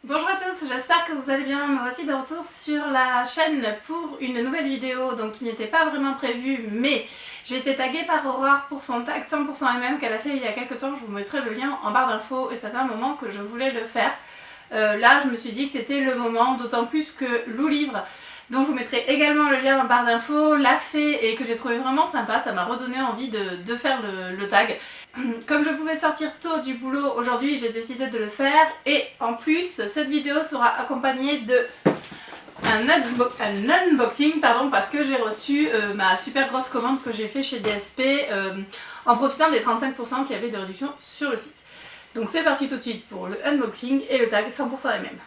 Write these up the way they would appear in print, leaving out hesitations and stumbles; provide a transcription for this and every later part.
Bonjour à tous, j'espère que vous allez bien. Me voici de retour sur la chaîne pour une nouvelle vidéo donc qui n'était pas vraiment prévue, mais j'ai été taguée par Aurore pour son tag 100% MM qu'elle a fait il y a quelques temps. Je vous mettrai le lien en barre d'infos et ça fait un moment que je voulais le faire. Là je me suis dit que c'était le moment, d'autant plus que Lou Livre, dont je vous mettrai également le lien en barre d'infos, l'a fait et que j'ai trouvé vraiment sympa. Ça m'a redonné envie de faire le tag. Comme je pouvais sortir tôt du boulot aujourd'hui, j'ai décidé de le faire et en plus cette vidéo sera accompagnée de un unboxing parce que j'ai reçu ma super grosse commande que j'ai fait chez DSP en profitant des 35% qu'il y avait de réduction sur le site. Donc c'est parti tout de suite pour le unboxing et le tag 100% MM.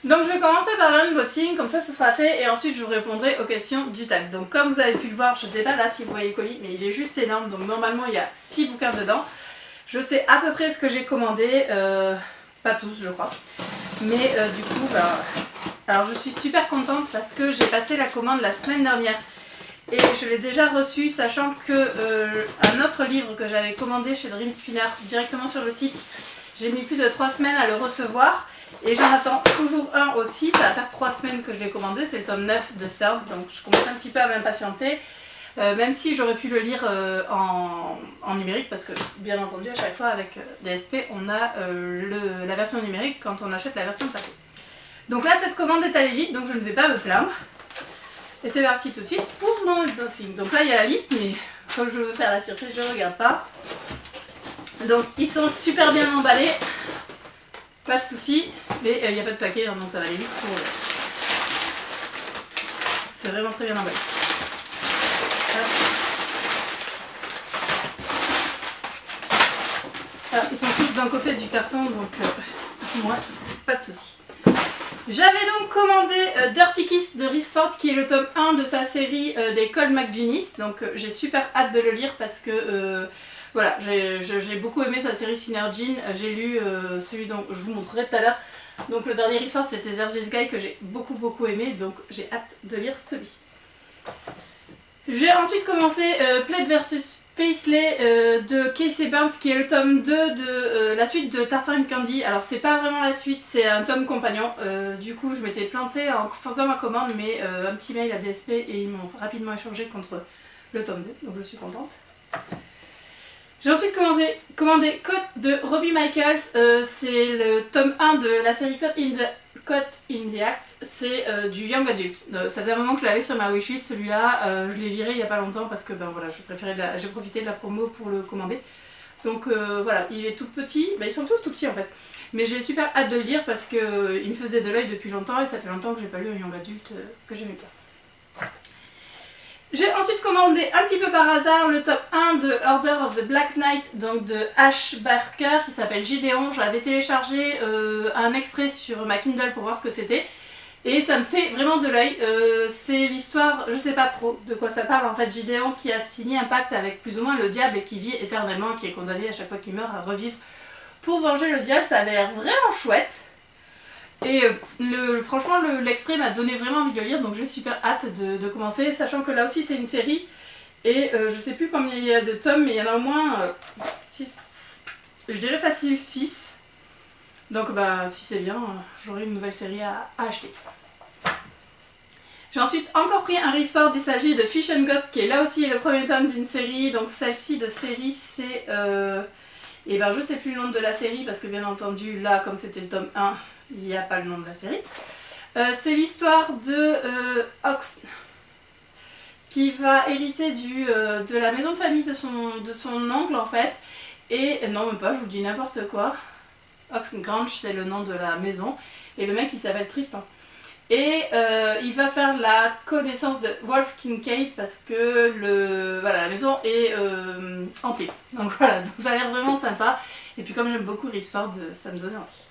Donc je vais commencer par l'unboxing, comme ça ce sera fait et ensuite je vous répondrai aux questions du tag. Donc comme vous avez pu le voir, je sais pas là si vous voyez le colis, mais il est juste énorme, donc normalement il y a 6 bouquins dedans. Je sais à peu près ce que j'ai commandé, pas tous je crois, mais du coup, alors je suis super contente parce que j'ai passé la commande la semaine dernière et je l'ai déjà reçu, sachant que un autre livre que j'avais commandé chez Dream Spinner directement sur le site, j'ai mis plus de 3 semaines à le recevoir. Et j'en attends toujours un aussi, ça va faire 3 semaines que je l'ai commandé, c'est le tome 9 de Surf, donc je commence un petit peu à m'impatienter, même si j'aurais pu le lire en numérique, parce que bien entendu à chaque fois avec DSP on a la version numérique quand on achète la version papier. Donc là cette commande est allée vite, donc je ne vais pas me plaindre. Et c'est parti tout de suite pour mon unboxing. Donc là il y a la liste, mais comme je veux faire la surprise je ne regarde pas. Donc ils sont super bien emballés. Pas de soucis, mais il n'y a pas de paquet, donc ça va aller vite pour... C'est vraiment très bien emballé. Alors, ils sont tous d'un côté du carton, donc moi, pas de soucis. J'avais donc commandé Dirty Kiss de Rhys Ford, qui est le tome 1 de sa série des Cole McGuinness, donc j'ai super hâte de le lire parce que... Voilà, j'ai beaucoup aimé sa série Synergine, j'ai lu celui dont je vous montrerai tout à l'heure. Donc le dernier histoire c'était There's This Guy que j'ai beaucoup aimé, donc j'ai hâte de lire celui-ci. J'ai ensuite commencé Plate vs Paisley de Casey Burns qui est le tome 2 de la suite de Tartan Candy. Alors c'est pas vraiment la suite, c'est un tome compagnon. Du coup je m'étais plantée en faisant ma commande, mais un petit mail à DSP et ils m'ont rapidement échangé contre le tome 2, donc je suis contente. J'ai ensuite commandé Caught de Robbie Michaels, c'est le tome 1 de la série Caught in the Act, c'est du Young Adult. Ça fait un moment que je l'avais sur ma wishlist, celui-là, je l'ai viré il n'y a pas longtemps parce que ben, voilà, j'ai profité de la promo pour le commander. Donc voilà, il est tout petit, ben, ils sont tous tout petits en fait. Mais j'ai super hâte de le lire parce qu'il me faisait de l'œil depuis longtemps et ça fait longtemps que j'ai pas lu un Young Adult que j'aimais pas. J'ai ensuite commandé un petit peu par hasard le top 1 de Order of the Black Knight, donc de Ash Barker, qui s'appelle Gideon. J'avais téléchargé un extrait sur ma Kindle pour voir ce que c'était. Et ça me fait vraiment de l'œil. C'est l'histoire, je sais pas trop de quoi ça parle en fait, Gideon qui a signé un pacte avec plus ou moins le diable et qui vit éternellement, qui est condamné à chaque fois qu'il meurt à revivre pour venger le diable. Ça avait l'air vraiment chouette. Et franchement l'extrait m'a donné vraiment envie de le lire, donc j'ai super hâte de commencer, sachant que là aussi c'est une série et je sais plus combien il y a de tomes, mais il y en a au moins 6, je dirais facile 6, donc bah si c'est bien, j'aurai une nouvelle série à acheter. J'ai ensuite encore pris un Rhys Ford, il s'agit de Fish and Ghost qui est là aussi le premier tome d'une série, donc celle-ci de série c'est... et ben je sais plus le nom de la série parce que bien entendu là comme c'était le tome 1, il n'y a pas le nom de la série. C'est l'histoire de Ox qui va hériter de la maison de famille de son oncle en fait. Et non même pas, je vous dis n'importe quoi. Ox Grange c'est le nom de la maison. Et le mec il s'appelle Tristan. Et il va faire la connaissance de Wolf Kincaid parce que la maison est hantée. Donc voilà, donc ça a l'air vraiment sympa. Et puis comme j'aime beaucoup Rhys Ford, ça me donnait envie.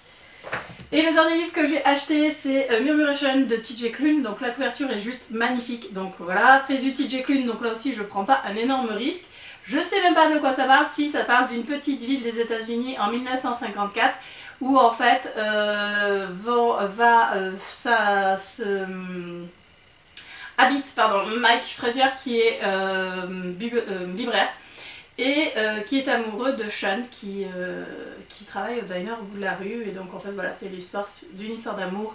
Et le dernier livre que j'ai acheté c'est Murmuration de TJ Klune, donc la couverture est juste magnifique, donc voilà, c'est du TJ Klune, donc là aussi je prends pas un énorme risque. Je sais même pas de quoi ça parle, si ça parle d'une petite ville des États-Unis en 1954 où en fait habite Mike Fraser qui est libraire et qui est amoureux de Sean qui travaille au diner au bout de la rue, et donc en fait voilà, c'est l'histoire d'une histoire d'amour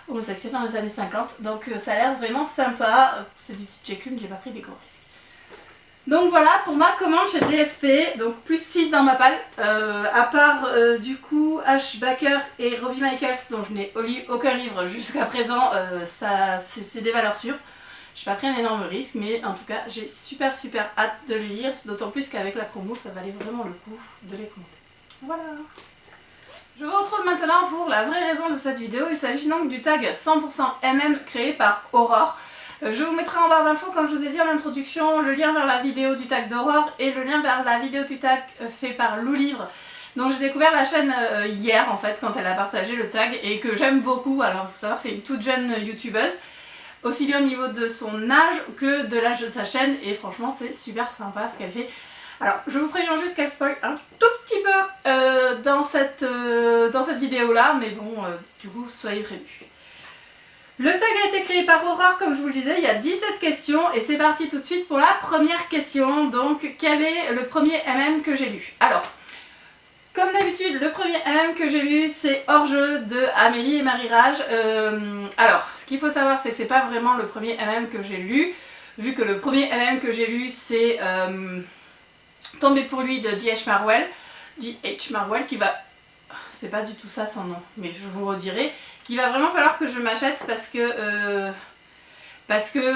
homosexuel dans les années 50, donc ça a l'air vraiment sympa. C'est du petit Jekyll, j'ai pas pris des gros risques. Donc voilà pour ma commande chez DSP, donc plus 6 dans ma palle, à part du coup Ash Baker et Robbie Michaels dont je n'ai lu aucun livre jusqu'à présent, c'est des valeurs sûres. J'ai pas pris un énorme risque, mais en tout cas j'ai super hâte de les lire, d'autant plus qu'avec la promo ça valait vraiment le coup de les commenter. Voilà. Je vous retrouve maintenant pour la vraie raison de cette vidéo. Il s'agit donc du tag 100% MM créé par Aurore. Je vous mettrai en barre d'infos, comme je vous ai dit en introduction, le lien vers la vidéo du tag d'Aurore et le lien vers la vidéo du tag fait par Lou Livre, dont j'ai découvert la chaîne hier en fait quand elle a partagé le tag et que j'aime beaucoup. Alors il faut savoir que c'est une toute jeune youtubeuse, aussi bien au niveau de son âge que de l'âge de sa chaîne, et franchement c'est super sympa ce qu'elle fait. Alors je vous préviens juste qu'elle spoil un tout petit peu dans cette vidéo là, mais bon du coup soyez prévenus. Le tag a été créé par Aurore, comme je vous le disais, il y a 17 questions et c'est parti tout de suite pour la première question. Donc quel est le premier MM que j'ai lu? Alors, comme d'habitude, le premier MM que j'ai lu c'est Hors-jeu de Amélie et Marie Rage. Alors, ce qu'il faut savoir c'est que c'est pas vraiment le premier MM que j'ai lu, vu que le premier MM que j'ai lu c'est Tomber pour lui de D.H. Marwell qui va... C'est pas du tout ça son nom, mais je vous redirai, qu'il va vraiment falloir que je m'achète parce que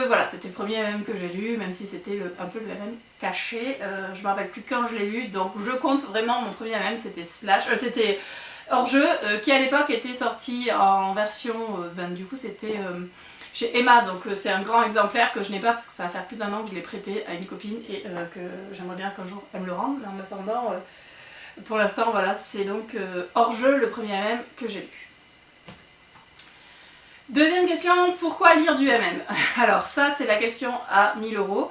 voilà, c'était le premier MM que j'ai lu, même si c'était un peu le MM caché. Je me rappelle plus quand je l'ai lu, donc je compte vraiment mon premier MM, c'était Hors-jeu, qui à l'époque était sorti en version, du coup c'était chez Emma, donc c'est un grand exemplaire que je n'ai pas parce que ça va faire plus d'1 an que je l'ai prêté à une copine et que j'aimerais bien qu'un jour elle me le rende, mais en attendant... pour l'instant, voilà, c'est donc Hors-jeu, le premier MM que j'ai lu. Deuxième question, pourquoi lire du MM? Alors ça, c'est la question à 1000 €.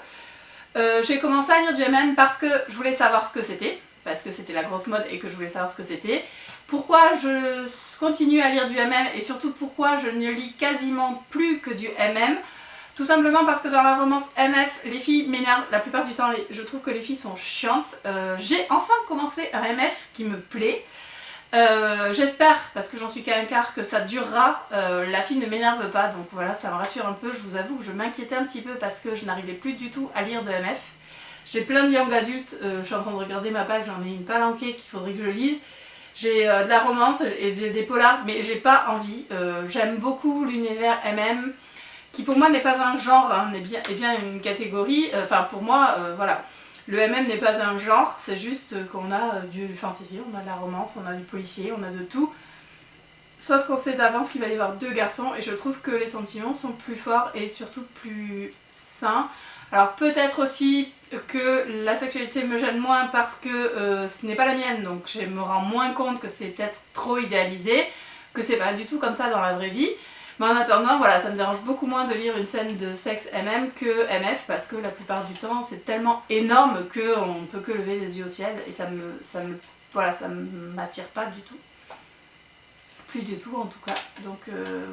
J'ai commencé à lire du MM parce que je voulais savoir ce que c'était, parce que c'était la grosse mode et que je voulais savoir ce que c'était. Pourquoi je continue à lire du MM et surtout pourquoi je ne lis quasiment plus que du MM? Tout simplement parce que dans la romance MF, les filles m'énervent la plupart du temps, je trouve que les filles sont chiantes. J'ai enfin commencé un MF qui me plaît. J'espère, parce que j'en suis qu'à un quart, que ça durera. La fille ne m'énerve pas, donc voilà, ça me rassure un peu. Je vous avoue que je m'inquiétais un petit peu parce que je n'arrivais plus du tout à lire de MF. J'ai plein de young adultes, je suis en train de regarder ma page, j'en ai une palanquée qu'il faudrait que je lise. J'ai de la romance et j'ai des polars, mais j'ai pas envie. J'aime beaucoup l'univers MM, qui pour moi n'est pas un genre, hein, est bien une catégorie. Enfin pour moi, voilà, le MM n'est pas un genre, c'est juste qu'on a du fantasy, on a de la romance, on a du policier, on a de tout. Sauf qu'on sait d'avance qu'il va y avoir 2 garçons et je trouve que les sentiments sont plus forts et surtout plus sains. Alors peut-être aussi que la sexualité me gêne moins parce que ce n'est pas la mienne, donc je me rends moins compte que c'est peut-être trop idéalisé, que c'est pas du tout comme ça dans la vraie vie. Mais en attendant, voilà, ça me dérange beaucoup moins de lire une scène de sexe MM que MF parce que la plupart du temps c'est tellement énorme qu'on ne peut que lever les yeux au ciel et ça m'attire pas du tout. Plus du tout en tout cas. Donc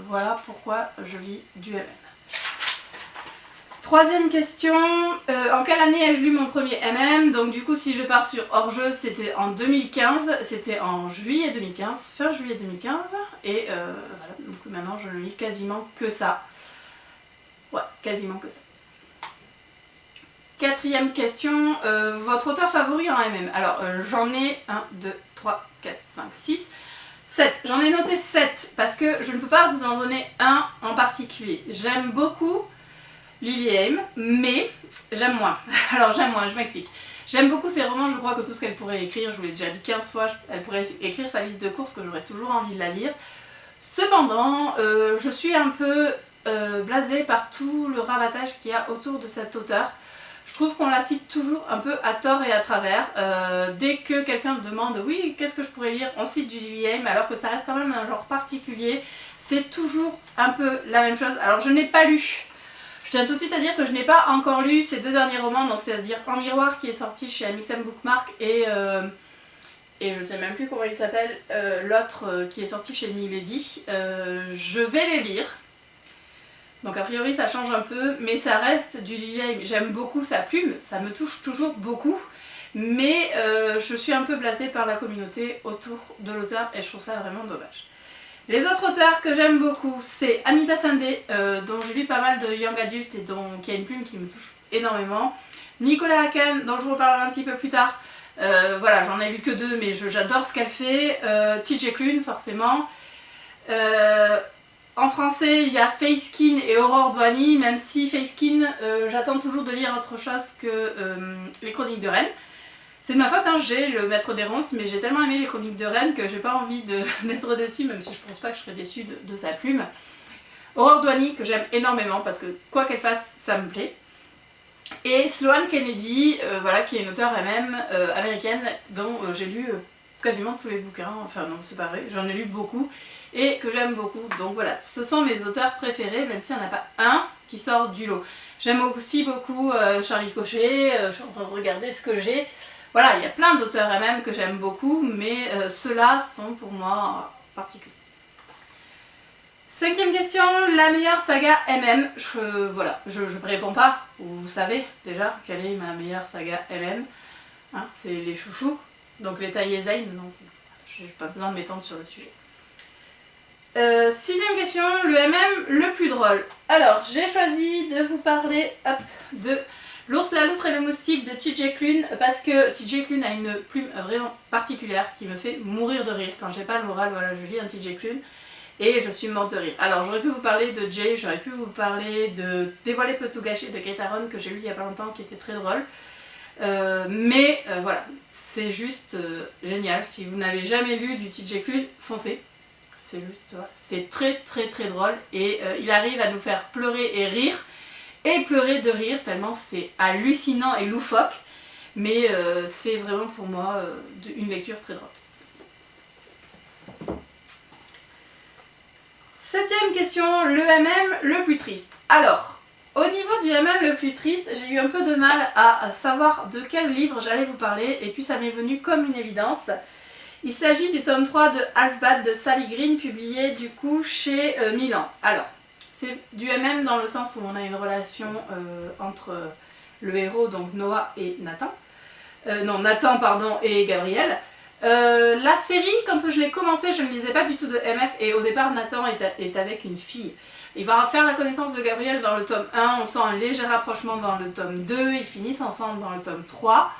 voilà pourquoi je lis du MM. Troisième question, en quelle année ai-je lu mon premier MM? Donc du coup si je pars sur Hors-jeu c'était en 2015, c'était en juillet 2015, fin juillet 2015 et voilà, donc maintenant je ne lis quasiment que ça. Ouais, quasiment que ça. Quatrième question, votre auteur favori en MM? Alors j'en ai 1, 2, 3, 4, 5, 6, 7. J'en ai noté 7 parce que je ne peux pas vous en donner un en particulier. J'aime beaucoup Lily Haim, mais j'aime moins. Alors j'aime moins, je m'explique. J'aime beaucoup ses romans, je crois que tout ce qu'elle pourrait écrire, je vous l'ai déjà dit 15 fois, elle pourrait écrire sa liste de courses que j'aurais toujours envie de la lire. Cependant, je suis un peu blasée par tout le rabattage qu'il y a autour de cet auteur. Je trouve qu'on la cite toujours un peu à tort et à travers. Dès que quelqu'un demande « oui, qu'est-ce que je pourrais lire ?» on cite du Lily Haim, alors que ça reste quand même un genre particulier. C'est toujours un peu la même chose. Alors je n'ai pas lu Je tiens tout de suite à dire que je n'ai pas encore lu ces 2 derniers romans, donc c'est-à-dire En Miroir qui est sorti chez Amixem Bookmark et je sais même plus comment il s'appelle, l'autre qui est sorti chez Milady. Je vais les lire. Donc a priori ça change un peu, mais ça reste du Lily. J'aime beaucoup sa plume, ça me touche toujours beaucoup. Mais je suis un peu blasée par la communauté autour de l'auteur et je trouve ça vraiment dommage. Les autres auteurs que j'aime beaucoup, c'est Anita Sandé, dont j'ai lu pas mal de young adult et qui a une plume qui me touche énormément. Nicola Haken, dont je vous reparlerai un petit peu plus tard. Voilà, j'en ai lu que 2, mais j'adore ce qu'elle fait. TJ Klune, forcément. En français, il y a Fayskin et Aurore Douany, même si Fayskin, j'attends toujours de lire autre chose que les Chroniques de Rennes. C'est de ma faute, hein, j'ai le Maître des Ronces, mais j'ai tellement aimé les Chroniques de Rennes que j'ai pas envie d'être déçue, même si je pense pas que je serais déçue de sa plume. Aurore Douany, que j'aime énormément, parce que quoi qu'elle fasse, ça me plaît. Et Sloane Kennedy, voilà, qui est une auteure elle-même américaine, dont j'ai lu quasiment tous les bouquins, enfin non, c'est pas vrai, j'en ai lu beaucoup, et que j'aime beaucoup. Donc voilà, ce sont mes auteurs préférés, même s'il n'y en a pas un qui sort du lot. J'aime aussi beaucoup Charlie Cochet, je suis en train de regarder ce que j'ai. Voilà, il y a plein d'auteurs MM que j'aime beaucoup, mais ceux-là sont pour moi particuliers. 5e question, la meilleure saga MM. Voilà, je ne réponds pas, vous savez déjà quelle est ma meilleure saga MM. Hein, c'est les chouchous, donc les Taïezain, donc je n'ai pas besoin de m'étendre sur le sujet. 6e question, le MM le plus drôle. Alors, j'ai choisi de vous parler de L'ours, la loutre et le moustique de TJ Klune, parce que TJ Klune a une plume vraiment particulière qui me fait mourir de rire. Quand j'ai pas le moral, voilà, je lis un TJ Klune et je suis morte de rire. Alors j'aurais pu vous parler de Jay, j'aurais pu vous parler de Dévoiler peut tout gâcher de Greta Ron que j'ai lu il y a pas longtemps qui était très drôle. Voilà, c'est juste génial. Si vous n'avez jamais lu du TJ Klune, foncez. C'est juste, c'est très très très drôle et il arrive à nous faire pleurer et rire. Et pleurer de rire tellement c'est hallucinant et loufoque, mais c'est vraiment pour moi une lecture très drôle. 7e question, le MM le plus triste. Alors, au niveau du MM le plus triste, j'ai eu un peu de mal à savoir de quel livre j'allais vous parler, et puis ça m'est venu comme une évidence. Il s'agit du tome 3 de Half-Bad de Sally Green, publié du coup chez Milan. Alors, c'est du MM dans le sens où on a une relation entre le héros, donc Noah et Nathan. Nathan, pardon, et Gabriel. La série, quand je l'ai commencé, je ne lisais pas du tout de MF et au départ, Nathan est avec une fille. Il va faire la connaissance de Gabriel dans le tome 1, on sent un léger rapprochement dans le tome 2, ils finissent ensemble dans le tome 3.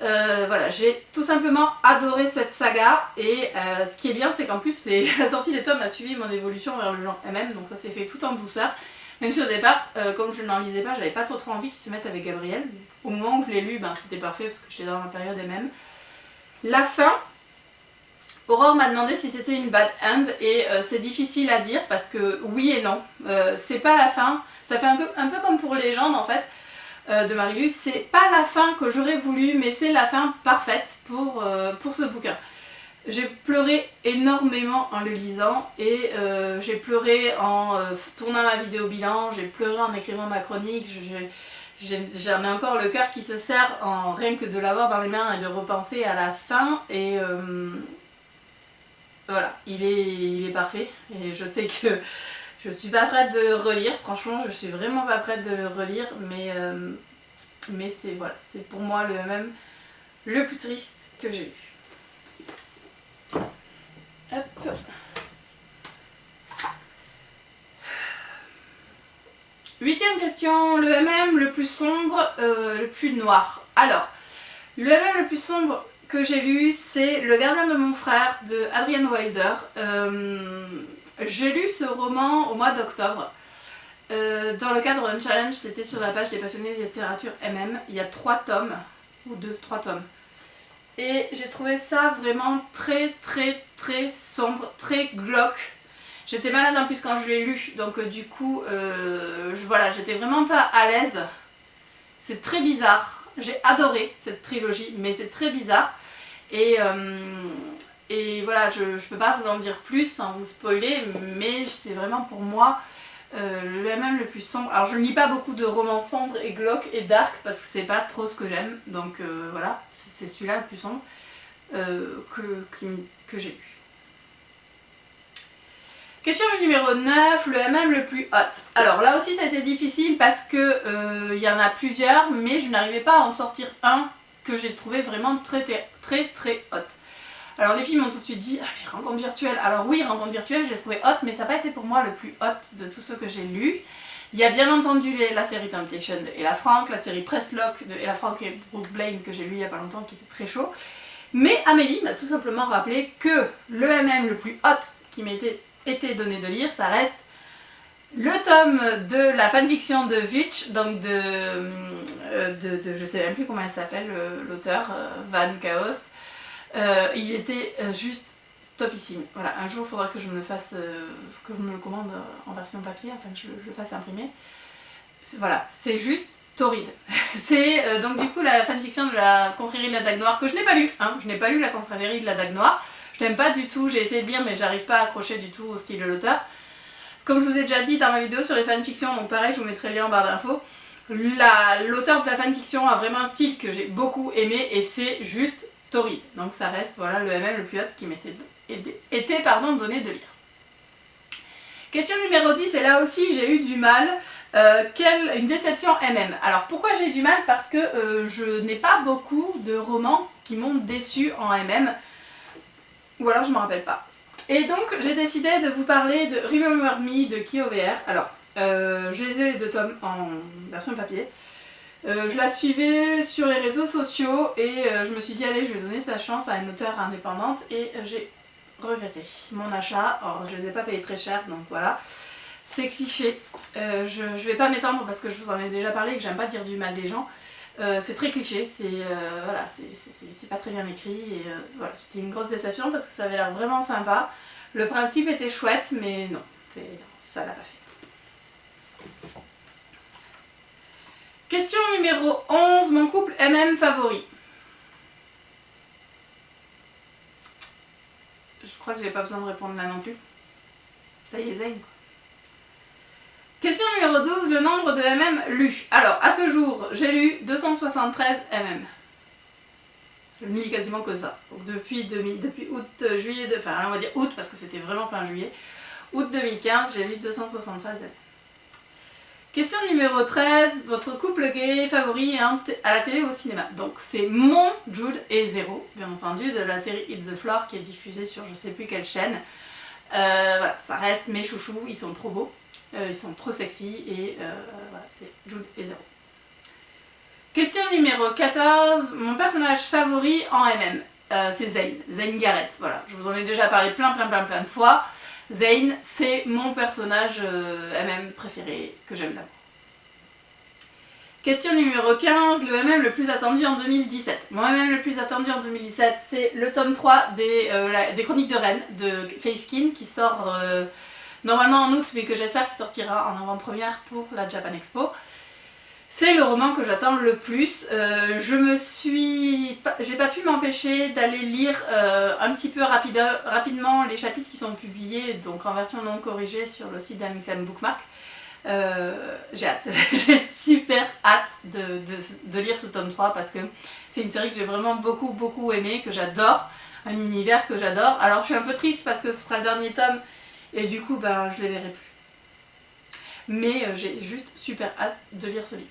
Voilà, j'ai tout simplement adoré cette saga et ce qui est bien c'est qu'en plus la sortie des tomes a suivi mon évolution vers le genre MM, donc ça s'est fait tout en douceur, même si au départ, comme je n'en lisais pas, j'avais pas trop envie qu'ils se mettent avec Gabriel. Au moment où je l'ai lu, c'était parfait parce que j'étais dans la période MM. La fin, Aurore m'a demandé si c'était une bad end et c'est difficile à dire parce que oui et non, c'est pas la fin, ça fait un peu comme pour Légende en fait. De Marie-Lu, c'est pas la fin que j'aurais voulu, mais c'est la fin parfaite pour ce bouquin. J'ai pleuré énormément en le lisant et j'ai pleuré en tournant ma vidéo bilan, j'ai pleuré en écrivant ma chronique, j'en ai encore le cœur qui se serre en rien que de l'avoir dans les mains et de repenser à la fin et voilà, il est parfait et je sais que je suis pas prête de le relire, franchement je suis vraiment pas prête de le relire, mais c'est voilà, c'est pour moi le même le plus triste que j'ai lu. Hop. Huitième question, le MM le plus sombre, le plus noir. Alors, le MM le plus sombre que j'ai lu, c'est Le gardien de mon frère de Adrian Wilder. J'ai lu ce roman au mois d'octobre. Dans le cadre d'un challenge, c'était sur la page des passionnés de littérature MM. Il y a 3 tomes, ou 3 tomes. Et j'ai trouvé ça vraiment très très très sombre, très glauque. J'étais malade en plus quand je l'ai lu, donc du coup, voilà, j'étais vraiment pas à l'aise. C'est très bizarre. J'ai adoré cette trilogie, mais c'est très bizarre. Et voilà, je peux pas vous en dire plus sans vous spoiler, mais c'est vraiment pour moi Le MM le plus sombre. Alors je ne lis pas beaucoup de romans sombres et glauques et dark parce que c'est pas trop ce que j'aime. Donc voilà, c'est celui-là le plus sombre que j'ai lu. Question numéro 9, le MM le plus hot. Alors là aussi ça a été difficile parce que y en a plusieurs, mais je n'arrivais pas à en sortir un que j'ai trouvé vraiment très hot. Alors les filles m'ont tout de suite dit ah mais Rencontre virtuelle. Alors oui, Rencontre virtuelle, je l'ai trouvé hot, mais ça n'a pas été pour moi le plus hot de tous ceux que j'ai lus. Il y a bien entendu la série Temptation de Ella Frank, la série Press Lock de Ella Frank et Brooke Blaine que j'ai lu il n'y a pas longtemps qui était très chaud. Mais Amélie m'a tout simplement rappelé que le MM le plus hot qui m'était été donné de lire, ça reste le tome de la fanfiction de Vutch, donc je sais même plus comment elle s'appelle, l'auteur, Van Chaos. Il était juste topissime. Voilà, un jour il faudra que je me le fasse, que je me le commande en version papier, enfin que je le fasse imprimer. Voilà, c'est juste torride. C'est donc du coup la fanfiction de la confrérie de la Dague Noire que je n'ai pas lu. Hein, je n'ai pas lu la confrérie de la Dague Noire. Je n'aime pas du tout, j'ai essayé de lire mais j'arrive pas à accrocher du tout au style de l'auteur. Comme je vous ai déjà dit dans ma vidéo sur les fanfictions, donc pareil je vous mettrai le lien en barre d'infos, l'auteur de la fanfiction a vraiment un style que j'ai beaucoup aimé et c'est juste torride. Donc ça reste voilà, le MM le plus hot qui m'était donné de lire. Question numéro 10, et là aussi j'ai eu du mal. Une déception MM. Alors pourquoi j'ai eu du mal? Parce que je n'ai pas beaucoup de romans qui m'ont déçu en MM. Ou alors je ne me rappelle pas. Et donc j'ai décidé de vous parler de Remember Me de KOVR. Alors je les ai les deux tomes en version papier. Je la suivais sur les réseaux sociaux et je me suis dit allez je vais donner sa chance à une auteure indépendante et j'ai regretté mon achat. Alors je les ai pas payés très cher donc voilà. C'est cliché. Je vais pas m'étendre parce que je vous en ai déjà parlé et que j'aime pas dire du mal des gens. C'est très cliché, voilà, c'est pas très bien écrit et voilà, c'était une grosse déception parce que ça avait l'air vraiment sympa. Le principe était chouette mais non, ça l'a pas fait. Question numéro 11, mon couple MM favori. Je crois que j'ai pas besoin de répondre là non plus. Ça y est, Zayn quoi. Question numéro 12, le nombre de MM lus. Alors, à ce jour, j'ai lu 273 MM. Je ne lis quasiment que ça. Donc depuis août, juillet, enfin on va dire août parce que c'était vraiment fin juillet. Août 2015, j'ai lu 273 MM. Question numéro 13, votre couple gay favori à la télé ou au cinéma. Donc c'est mon Jude et Zero, bien entendu, de la série It's the Floor qui est diffusée sur je sais plus quelle chaîne. Voilà, ça reste mes chouchous, ils sont trop beaux. Ils sont trop sexy et voilà, c'est Jude et Zero. Question numéro 14, mon personnage favori en MM, c'est Zane Garrett. Voilà, je vous en ai déjà parlé plein de fois. Zane, c'est mon personnage MM préféré que j'aime d'amour. Question numéro 15, le MM le plus attendu en 2017. Mon MM le plus attendu en 2017, c'est le tome 3 des Chroniques de Rennes de Faye Skin qui sort normalement en août, mais que j'espère qu'il sortira en avant-première pour la Japan Expo. C'est le roman que j'attends le plus. J'ai pas pu m'empêcher d'aller lire un petit peu rapidement les chapitres qui sont publiés, donc en version non corrigée sur le site d'Amixem Bookmark. J'ai hâte, j'ai super hâte de lire ce tome 3 parce que c'est une série que j'ai vraiment beaucoup aimé, que j'adore, un univers que j'adore. Alors je suis un peu triste parce que ce sera le dernier tome et du coup ben, je les verrai plus. Mais j'ai juste super hâte de lire ce livre.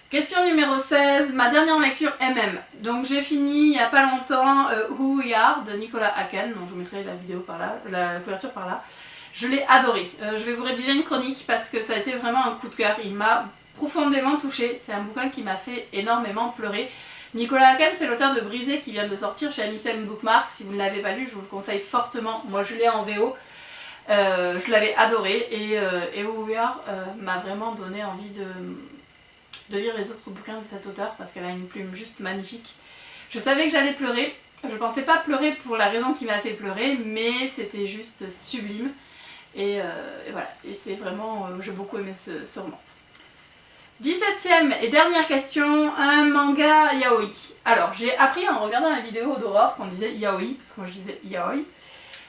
Question numéro 16, ma dernière lecture MM. Donc j'ai fini il n'y a pas longtemps Who We Are de Nicolas Haken, donc je vous mettrai la vidéo par là, la couverture par là. Je l'ai adoré. Je vais vous rédiger une chronique parce que ça a été vraiment un coup de cœur. Il m'a profondément touchée. C'est un bouquin qui m'a fait énormément pleurer. Nicolas Haken, c'est l'auteur de Brisé qui vient de sortir chez Amixem Bookmark. Si vous ne l'avez pas lu, je vous le conseille fortement. Moi je l'ai en VO. Je l'avais adoré et Who We Are m'a vraiment donné envie de lire les autres bouquins de cet auteur parce qu'elle a une plume juste magnifique. Je savais que j'allais pleurer. Je pensais pas pleurer pour la raison qui m'a fait pleurer, mais c'était juste sublime. Et voilà, et c'est vraiment, j'ai beaucoup aimé ce roman. 17e et dernière question, un manga yaoi. Alors, j'ai appris en regardant la vidéo d'Aurore qu'on disait yaoi, parce que moi je disais yaoi.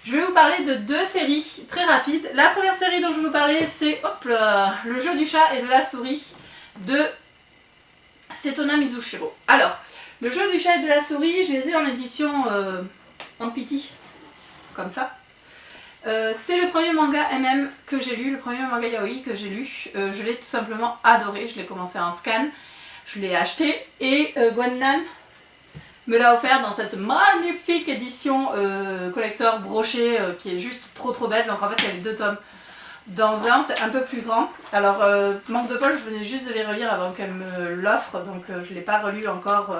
Je vais vous parler de 2 séries très rapides. La première série dont je vais vous parler, c'est Le jeu du chat et de la souris de Setona Mizushiro. Alors, Le jeu du chat et de la souris, je les ai en édition en pity, comme ça. C'est le premier manga MM que j'ai lu, le premier manga yaoi que j'ai lu. Je l'ai tout simplement adoré, je l'ai commencé en scan, je l'ai acheté et Gwennan me l'a offert dans cette magnifique édition collector brochée qui est juste trop belle. Donc en fait il y avait 2 tomes dans un, c'est un peu plus grand. Alors manque de bol, je venais juste de les relire avant qu'elle me l'offre, donc je ne l'ai pas relu encore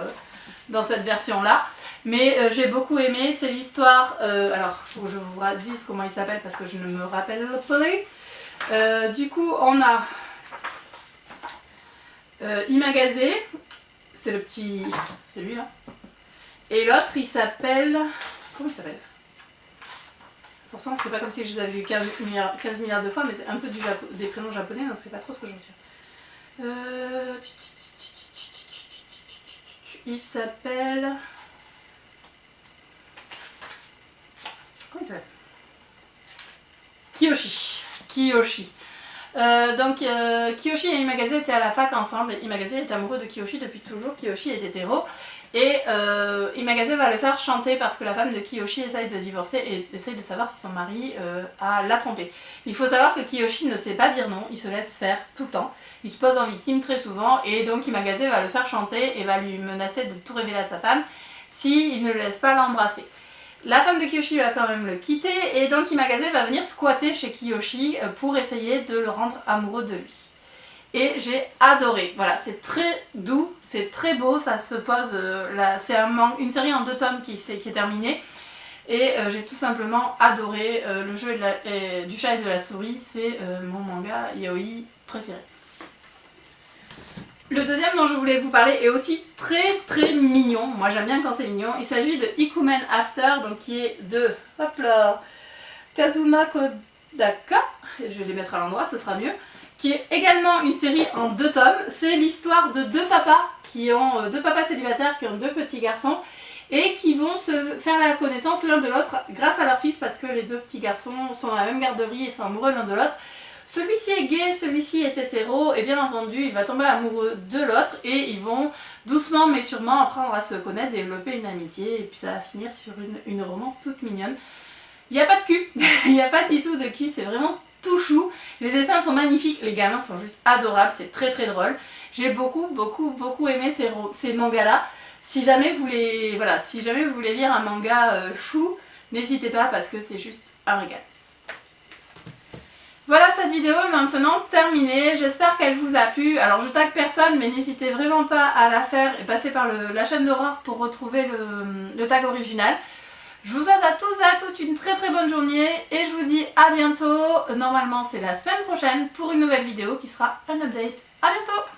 dans cette version là. Mais j'ai beaucoup aimé, c'est l'histoire, alors faut que je vous dise comment il s'appelle parce que je ne me rappelle plus. Du coup on a Imagaze, c'est le petit, c'est lui là. Et l'autre il s'appelle, comment il s'appelle? Pourtant c'est pas comme si je les avais lu 15 milliards de fois, mais c'est un peu des prénoms japonais, donc c'est pas trop ce que je retiens. Il s'appelle... Comment il s'appelle? Kiyoshi. Donc Kiyoshi et Imagaze étaient à la fac ensemble. Imagaze est amoureux de Kiyoshi depuis toujours. Kiyoshi est hétéro. Et Imagaze va le faire chanter parce que la femme de Kiyoshi essaye de divorcer et essaye de savoir si son mari l'a trompé. Il faut savoir que Kiyoshi ne sait pas dire non, il se laisse faire tout le temps. Il se pose en victime très souvent et donc Imagaze va le faire chanter et va lui menacer de tout révéler à sa femme s'il ne le laisse pas l'embrasser. La femme de Kiyoshi va quand même le quitter et donc Imagaze va venir squatter chez Kiyoshi pour essayer de le rendre amoureux de lui. Et j'ai adoré, voilà, c'est très doux, c'est très beau, ça se pose, c'est une série en 2 tomes qui est terminée. Et j'ai tout simplement adoré Le jeu du chat et de la souris, c'est mon manga yaoi préféré. Le deuxième dont je voulais vous parler est aussi très mignon, moi j'aime bien quand c'est mignon. Il s'agit de Ikumen After, donc qui est de Kazuma Kodaka, je vais les mettre à l'endroit, ce sera mieux, qui est également une série en 2 tomes. C'est l'histoire de 2 papas célibataires qui ont 2 petits garçons et qui vont se faire la connaissance l'un de l'autre grâce à leur fils parce que les 2 petits garçons sont dans la même garderie et sont amoureux l'un de l'autre. Celui-ci est gay, celui-ci est hétéro et bien entendu il va tomber amoureux de l'autre et ils vont doucement mais sûrement apprendre à se connaître, développer une amitié et puis ça va finir sur une romance toute mignonne. Il n'y a pas de cul, il n'y a pas du tout de cul, c'est vraiment tout chou. Les dessins sont magnifiques, les gamins sont juste adorables, c'est très drôle. J'ai beaucoup aimé ces mangas là. Si jamais vous voulez lire un manga chou, n'hésitez pas parce que c'est juste un régal. Voilà, cette vidéo est maintenant terminée, j'espère qu'elle vous a plu. Alors je tag personne mais n'hésitez vraiment pas à la faire et passer par la chaîne d'Aurore pour retrouver le tag original. Je vous souhaite à tous et à toutes une très bonne journée et je vous dis à bientôt. Normalement c'est la semaine prochaine pour une nouvelle vidéo qui sera un update. À bientôt!